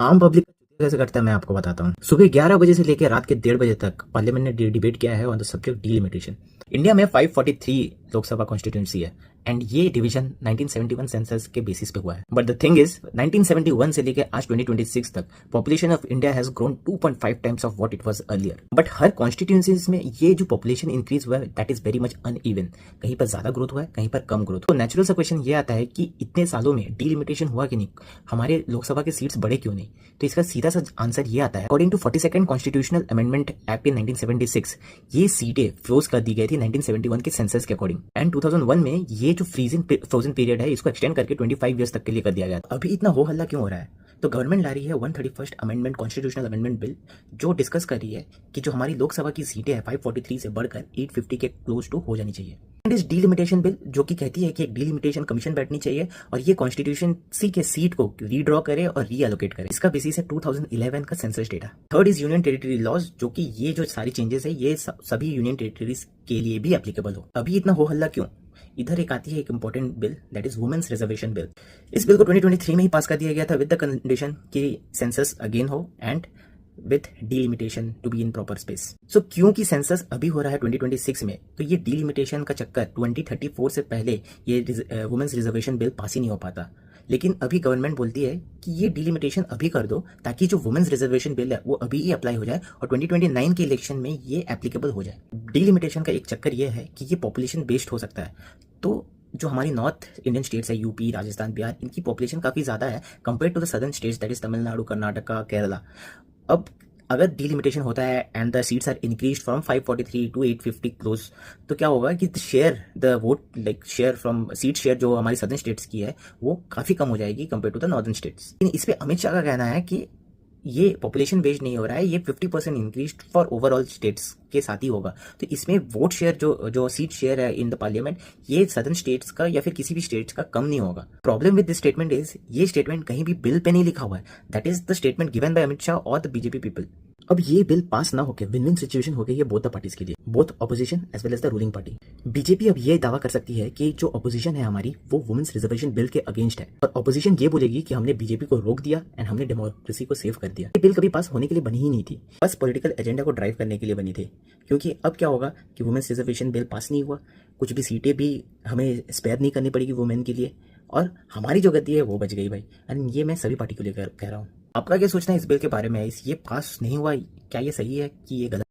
आम पब्लिक कैसे करता है मैं आपको बताता हूँ। सुबह 11 बजे से लेकर रात के 1:30 बजे तक पार्लियामेंट ने डिबेट किया है on the subject delimitation. India में 543 लोकसभा कॉन्स्टिट्यूंसी है एंड ये डिवीजन 1971 सेंसस के बेसिस पे हुआ है। बट द थिंग इज 1971 से लेकर आज 2026 तक population of India has grown 2.5 times of what it was earlier. But her constituencies में ये जो पॉपुलेशन इंक्रीज हुआ है that is very much uneven. कहीं पर ज्यादा ग्रोथ हुआ है, कहीं पर कम ग्रोथ। तो नेचुरल सा क्वेश्चन ये आता है कि इतने सालों में डीलिमिटेशन हुआ कि नहीं, हमारे लोकसभा के सीट्स बढ़े क्यों नहीं। तो इसका सीधा सा आंसर ये आता है, according to 42nd constitutional amendment act in 1976 ये सीटें फ्रोज कर दी गई थी 1971 के सेंसस के अकॉर्डिंग। एंड 2001 में ये जो फ्रोजन पीरियड है इसको एक्सटेंड करके 25 ईयर्स तक के लिए कर दिया गया। अभी इतना हो हल्ला क्यों हो रहा है? तो गवर्नमेंट ला रही है 131st amendment constitutional amendment bill, जो डिस्कस कर रही है कि जो हमारी लोकसभा की सीटें हैं 543 से बढ़कर 850 के क्लोज टू हो जानी चाहिए। एंड इस डीलिमिटेशन बिल जो कि कहती है कि एक डीलिमिटेशन कमीशन बैठनी चाहिए और ये कॉन्स्टिट्यूशन सी के सीट को रीड्रॉ करे और रीएलोकेट करे। इसका बेसिस है 2011 का census data. Third is union territory laws, जो कि ये जो सारी चेंजेस है ये सभी यूनियन टेरिटरीज के लिए भी एप्लीकेबल हो। अभी इतना हो हल्ला क्यों? इधर एक आती है एक important bill that is women's reservation bill. इस बिल को 2023 में ही पास कर दिया गया था विद द कंडीशन कि सेंसस अगेन हो and with delimitation to be in proper space. So क्योंकि सेंसस अभी हो रहा है 2026 में, तो ये डीलिमिटेशन का चक्कर 2034 से पहले ये वुमेन्स रिजर्वेशन बिल पास ही नहीं हो पाता। लेकिन अभी गवर्नमेंट बोलती है कि ये डीलिमिटेशन अभी कर दो ताकि जो वुमेन्स रिजर्वेशन बिल है वो अभी ही अप्लाई हो जाए और 2029 के इलेक्शन में ये एप्लीकेबल हो जाए। डीलिमिटेशन का एक चक्कर ये है कि ये पॉपुलेशन बेस्ड हो सकता है। तो जो हमारी नॉर्थ इंडियन स्टेट्स है यूपी, राजस्थान, बिहार, इनकी पॉपुलेशन काफ़ी ज़्यादा है compare to the southern states that is Tamil Nadu, Karnataka, Kerala. अब अगर डीलिमिटेशन होता है and the seats are increase from 543 to 850 close, तो क्या होगा कि share the vote like share from seat share जो हमारी सदर्न स्टेट्स की है वो काफ़ी कम हो जाएगी compare to the northern states. इस पे अमित शाह का कहना है कि ये पॉपुलेशन बेस्ड नहीं हो रहा है, ये 50% इंक्रीज फॉर ओवरऑल स्टेट्स के साथ ही होगा। तो इसमें वोट शेयर जो सीट शेयर है इन द पार्लियामेंट ये सदर्न स्टेट्स का या फिर किसी भी स्टेट्स का कम नहीं होगा। Problem with this statement is ये स्टेटमेंट कहीं भी बिल पे नहीं लिखा हुआ है। That is the statement given by Amit Shah और द बीजेपी पीपल। अब ये बिल पास ना होकर विन विन सिचुएशन हो गई है बोथ द पार्टीज के लिए, both opposition as well as the ruling party. BJP अब ये दावा कर सकती है कि जो ऑपोजिशन है हमारी वो वुमेन्स रिजर्वेशन बिल के अगेंस्ट है, और ऑपोजिशन ये बोलेगी कि हमने बीजेपी को रोक दिया एंड हमने डेमोक्रेसी को सेव कर दिया। ये बिल कभी पास होने के लिए बनी ही नहीं थी, बस पॉलिटिकल एजेंडा को ड्राइव करने के लिए बनी थी। क्योंकि अब क्या होगा कि वुमेन्स रिजर्वेशन बिल पास नहीं हुआ, कुछ भी सीटें भी हमें स्पेयर नहीं करनी पड़ेगी वुमेन के लिए, और हमारी जो गति है वो बच गई भाई। एंड ये मैं सभी पार्टी को लेकर कह रहा हूँ। आपका क्या सोचना है इस बिल के बारे में? ये पास नहीं हुआ, क्या ये सही है कि ये गलत?